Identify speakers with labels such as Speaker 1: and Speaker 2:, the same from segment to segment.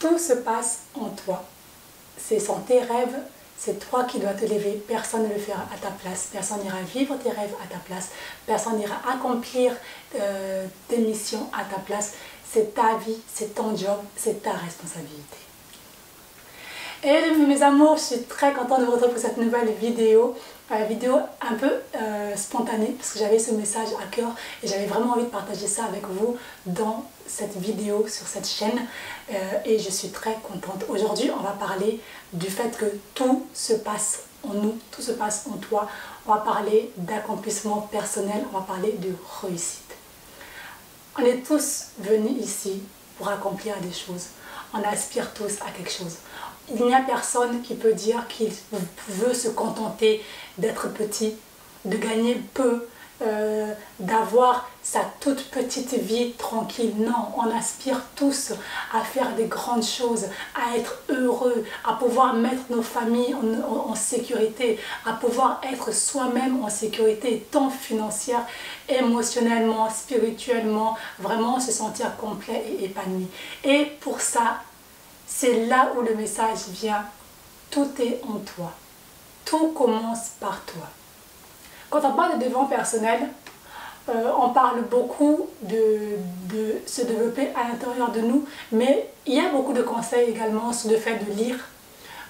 Speaker 1: Tout se passe en toi. Ce sont tes rêves, c'est toi qui dois te lever. Personne ne le fera à ta place. Personne n'ira vivre tes rêves à ta place. Personne n'ira accomplir tes missions à ta place. C'est ta vie, c'est ton job, c'est ta responsabilité. Et mes amours, je suis très contente de vous retrouver pour cette nouvelle vidéo. Vidéo un peu spontanée parce que j'avais ce message à cœur et j'avais vraiment envie de partager ça avec vous dans cette vidéo sur cette chaîne et je suis très contente. Aujourd'hui, on va parler du fait que tout se passe en nous, tout se passe en toi. On va parler d'accomplissement personnel, on va parler de réussite. On est tous venus ici pour accomplir des choses. On aspire tous à quelque chose. Il n'y a personne qui peut dire qu'il veut se contenter d'être petit, de gagner peu, d'avoir sa toute petite vie tranquille. Non, on aspire tous à faire des grandes choses, à être heureux, à pouvoir mettre nos familles en sécurité, à pouvoir être soi-même en sécurité, tant financière, émotionnellement, spirituellement, vraiment se sentir complet et épanoui. Et pour ça, c'est là où le message vient. Tout est en toi. Tout commence par toi. Quand on parle de développement personnel, on parle beaucoup de se développer à l'intérieur de nous, mais il y a beaucoup de conseils également sur le fait de lire.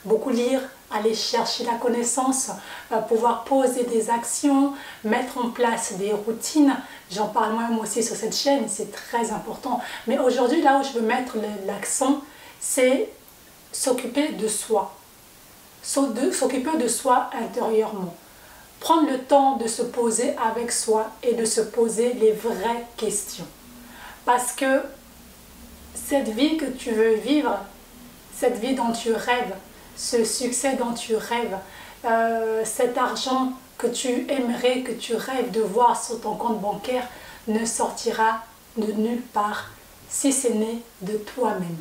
Speaker 1: Beaucoup lire, aller chercher la connaissance, pouvoir poser des actions, mettre en place des routines. J'en parle moi-même aussi sur cette chaîne, c'est très important. Mais aujourd'hui, là où je veux mettre l'accent, c'est s'occuper de soi, s'occuper de soi intérieurement, prendre le temps de se poser avec soi et de se poser les vraies questions. Parce que cette vie que tu veux vivre, cette vie dont tu rêves, ce succès dont tu rêves, cet argent que tu aimerais, que tu rêves de voir sur ton compte bancaire, ne sortira de nulle part si ce n'est de toi-même.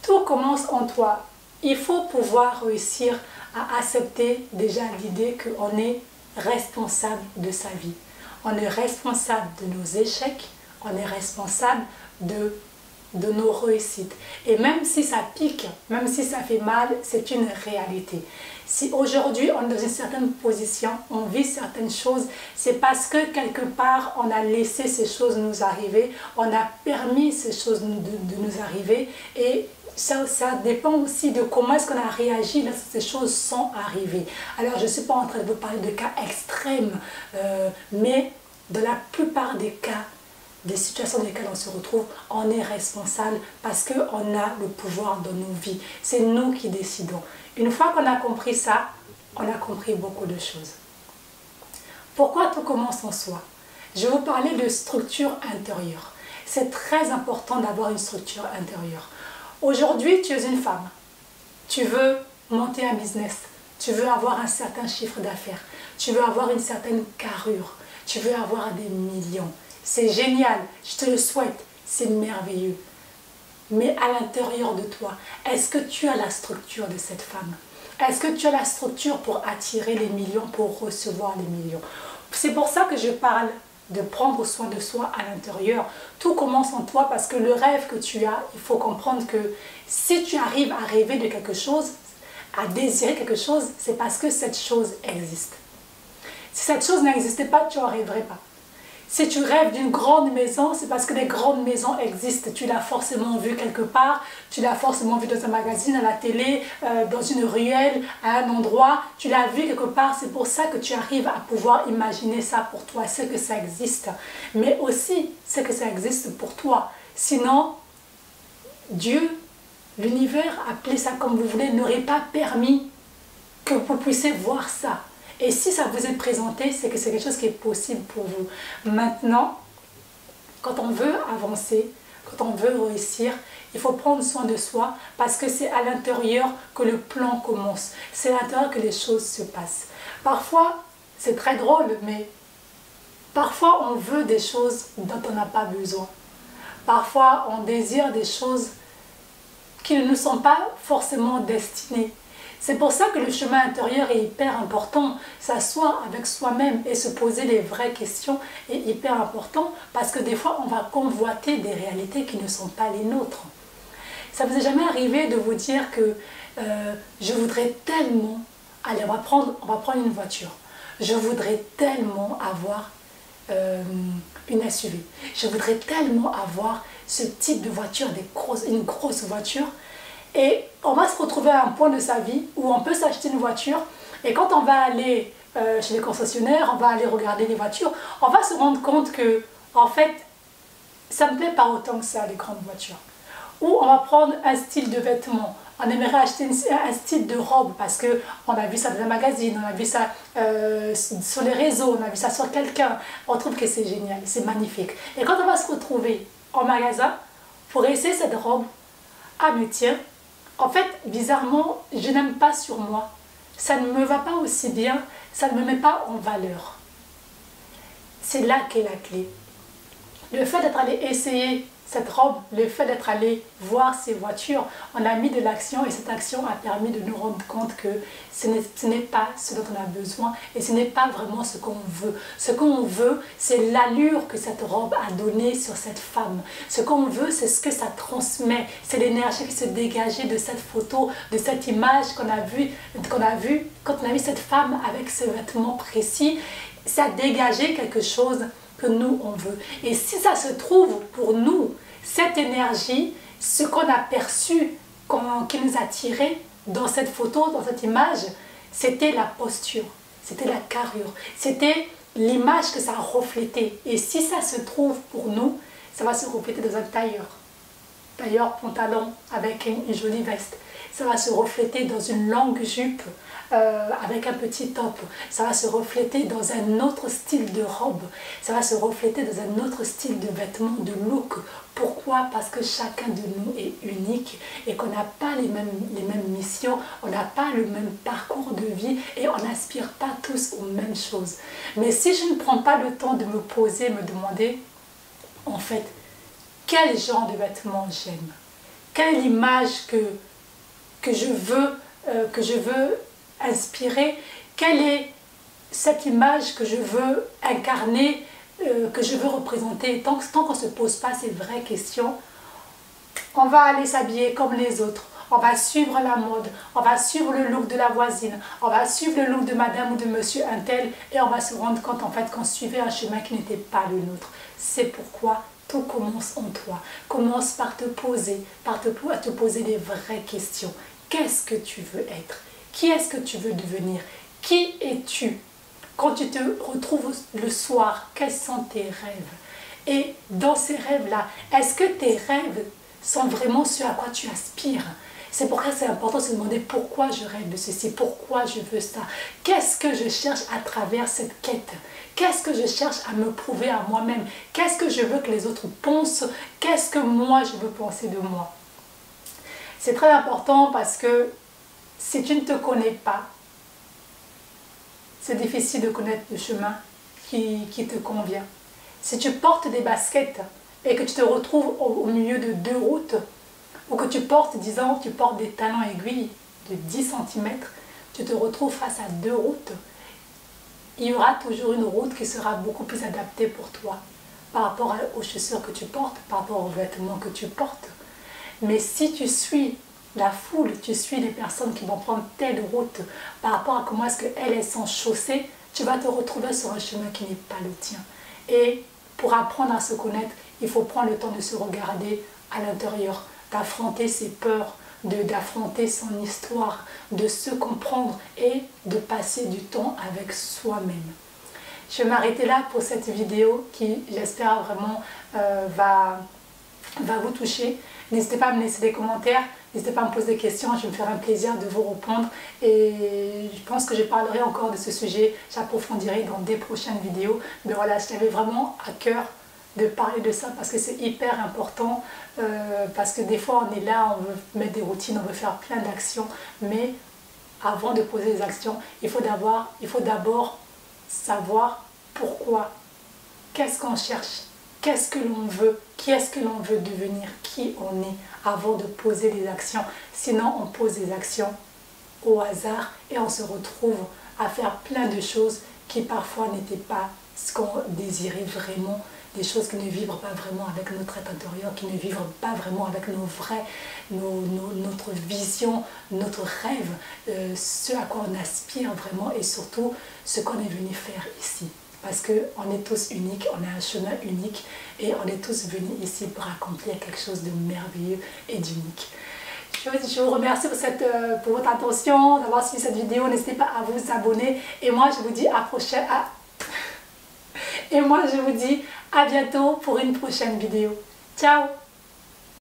Speaker 1: Tout commence en toi. Il faut pouvoir réussir à accepter déjà l'idée qu'on est responsable de sa vie. On est responsable de nos échecs, on est responsable de nos réussites. Et même si ça pique, même si ça fait mal, c'est une réalité. Si aujourd'hui on est dans une certaine position, on vit certaines choses, c'est parce que quelque part on a laissé ces choses nous arriver, on a permis ces choses de nous arriver et ça dépend aussi de comment est-ce qu'on a réagi lorsque ces choses sont arrivées. Alors je ne suis pas en train de vous parler de cas extrêmes, mais de la plupart des cas, des situations dans lesquelles on se retrouve, on est responsable parce qu'on a le pouvoir dans nos vies. C'est nous qui décidons. Une fois qu'on a compris ça, on a compris beaucoup de choses. Pourquoi tout commence en soi? Je vais vous parler de structure intérieure. C'est très important d'avoir une structure intérieure. Aujourd'hui, tu es une femme. Tu veux monter un business. Tu veux avoir un certain chiffre d'affaires. Tu veux avoir une certaine carrure. Tu veux avoir des millions. C'est génial, je te le souhaite, c'est merveilleux. Mais à l'intérieur de toi, est-ce que tu as la structure de cette femme? Est-ce que tu as la structure pour attirer les millions, pour recevoir les millions? C'est pour ça que je parle de prendre soin de soi à l'intérieur. Tout commence en toi parce que le rêve que tu as, il faut comprendre que si tu arrives à rêver de quelque chose, à désirer quelque chose, c'est parce que cette chose existe. Si cette chose n'existait pas, tu n'en rêverais pas. Si tu rêves d'une grande maison, c'est parce que des grandes maisons existent. Tu l'as forcément vu quelque part, tu l'as forcément vu dans un magazine, à la télé, dans une ruelle, à un endroit. Tu l'as vu quelque part, c'est pour ça que tu arrives à pouvoir imaginer ça pour toi, c'est que ça existe. Mais aussi, c'est que ça existe pour toi. Sinon, Dieu, l'univers, appelez ça comme vous voulez, n'aurait pas permis que vous puissiez voir ça. Et si ça vous est présenté, c'est que c'est quelque chose qui est possible pour vous. Maintenant, quand on veut avancer, quand on veut réussir, il faut prendre soin de soi parce que c'est à l'intérieur que le plan commence. C'est à l'intérieur que les choses se passent. Parfois, c'est très drôle, mais parfois on veut des choses dont on n'a pas besoin. Parfois, on désire des choses qui ne nous sont pas forcément destinées. C'est pour ça que le chemin intérieur est hyper important. S'asseoir avec soi-même et se poser les vraies questions est hyper important parce que des fois, on va convoiter des réalités qui ne sont pas les nôtres. Ça vous est jamais arrivé de vous dire que je voudrais tellement, allez, on va prendre une voiture. Je voudrais tellement avoir une SUV. Je voudrais tellement avoir ce type de voiture, une grosse voiture. Et on va se retrouver à un point de sa vie où on peut s'acheter une voiture. Et quand on va aller chez les concessionnaires, on va aller regarder les voitures, on va se rendre compte que, en fait, ça ne me plaît pas autant que ça, les grandes voitures. Ou on va prendre un style de vêtements. On aimerait acheter un style de robe parce qu'on a vu ça dans un magazine, on a vu ça sur les réseaux, on a vu ça sur quelqu'un. On trouve que c'est génial, c'est magnifique. Et quand on va se retrouver en magasin pour essayer cette robe, ah mais tiens, en fait, bizarrement, je n'aime pas sur moi. Ça ne me va pas aussi bien, ça ne me met pas en valeur. C'est là qu'est la clé. Le fait d'être allé essayer cette robe, le fait d'être allé voir ces voitures, on a mis de l'action et cette action a permis de nous rendre compte que ce n'est pas ce dont on a besoin et ce n'est pas vraiment ce qu'on veut. Ce qu'on veut, c'est l'allure que cette robe a donnée sur cette femme. Ce qu'on veut, c'est ce que ça transmet. C'est l'énergie qui se dégageait de cette photo, de cette image qu'on a vue quand on a vu cette femme avec ce vêtement précis. Ça a dégagé quelque chose que nous on veut. Et si ça se trouve pour nous, cette énergie, ce qu'on a perçu, qui nous a tiré dans cette photo, dans cette image, c'était la posture, c'était la carrure, c'était l'image que ça a reflété. Et si ça se trouve pour nous, ça va se refléter dans un tailleur pantalon avec une jolie veste. Ça va se refléter dans une longue jupe avec un petit top. Ça va se refléter dans un autre style de robe. Ça va se refléter dans un autre style de vêtements, de look. Pourquoi? Parce que chacun de nous est unique et qu'on n'a pas les mêmes missions, on n'a pas le même parcours de vie et on n'aspire pas tous aux mêmes choses. Mais si je ne prends pas le temps de me poser, me demander, en fait, quel genre de vêtements j'aime? Quelle est l'image que je veux inspirer? Quelle est cette image que je veux incarner, que je veux représenter? Tant qu'on ne se pose pas ces vraies questions, on va aller s'habiller comme les autres. On va suivre la mode, on va suivre le look de la voisine, on va suivre le look de madame ou de monsieur un tel et on va se rendre compte en fait qu'on suivait un chemin qui n'était pas le nôtre. C'est pourquoi tout commence en toi. Commence par te poser, à te poser les vraies questions. Qu'est-ce que tu veux être? Qui est-ce que tu veux devenir? Qui es-tu? Quand tu te retrouves le soir, quels sont tes rêves? Et dans ces rêves-là, est-ce que tes rêves sont vraiment ce à quoi tu aspires? C'est pourquoi c'est important de se demander pourquoi je rêve de ceci, pourquoi je veux ça. Qu'est-ce que je cherche à travers cette quête? Qu'est-ce que je cherche à me prouver à moi-même? Qu'est-ce que je veux que les autres pensent? Qu'est-ce que moi je veux penser de moi? C'est très important parce que si tu ne te connais pas, c'est difficile de connaître le chemin qui te convient. Si tu portes des baskets et que tu te retrouves au milieu de deux routes, ou que tu portes, disons, tu portes des talons aiguilles de 10 cm, tu te retrouves face à deux routes, il y aura toujours une route qui sera beaucoup plus adaptée pour toi par rapport aux chaussures que tu portes, par rapport aux vêtements que tu portes. Mais si tu suis la foule, tu suis les personnes qui vont prendre telle route par rapport à comment est-ce qu'elles sont chaussées, tu vas te retrouver sur un chemin qui n'est pas le tien. Et pour apprendre à se connaître, il faut prendre le temps de se regarder à l'intérieur, d'affronter ses peurs, d'affronter son histoire, de se comprendre et de passer du temps avec soi-même. Je vais m'arrêter là pour cette vidéo qui, j'espère vraiment, va vous toucher. N'hésitez pas à me laisser des commentaires, n'hésitez pas à me poser des questions, je vais me faire un plaisir de vous répondre. Et je pense que je parlerai encore de ce sujet, j'approfondirai dans des prochaines vidéos. Mais voilà, j'avais vraiment à cœur de parler de ça parce que c'est hyper important, parce que des fois on est là, on veut mettre des routines, on veut faire plein d'actions, mais avant de poser des actions, il faut d'abord savoir pourquoi, qu'est-ce qu'on cherche, qu'est-ce que l'on veut, qui est-ce que l'on veut devenir, qui on est, avant de poser des actions. Sinon on pose des actions au hasard et on se retrouve à faire plein de choses qui parfois n'étaient pas ce qu'on désirait vraiment. des choses qui ne vibrent pas vraiment avec notre être intérieur, qui ne vibrent pas vraiment avec notre vision, notre rêve, ce à quoi on aspire vraiment et surtout ce qu'on est venu faire ici. Parce qu'on est tous uniques, on a un chemin unique et on est tous venus ici pour accomplir quelque chose de merveilleux et d'unique. Je vous remercie pour votre attention, d'avoir suivi cette vidéo. N'hésitez pas à vous abonner. Et moi, je vous dis à bientôt pour une prochaine vidéo. Ciao!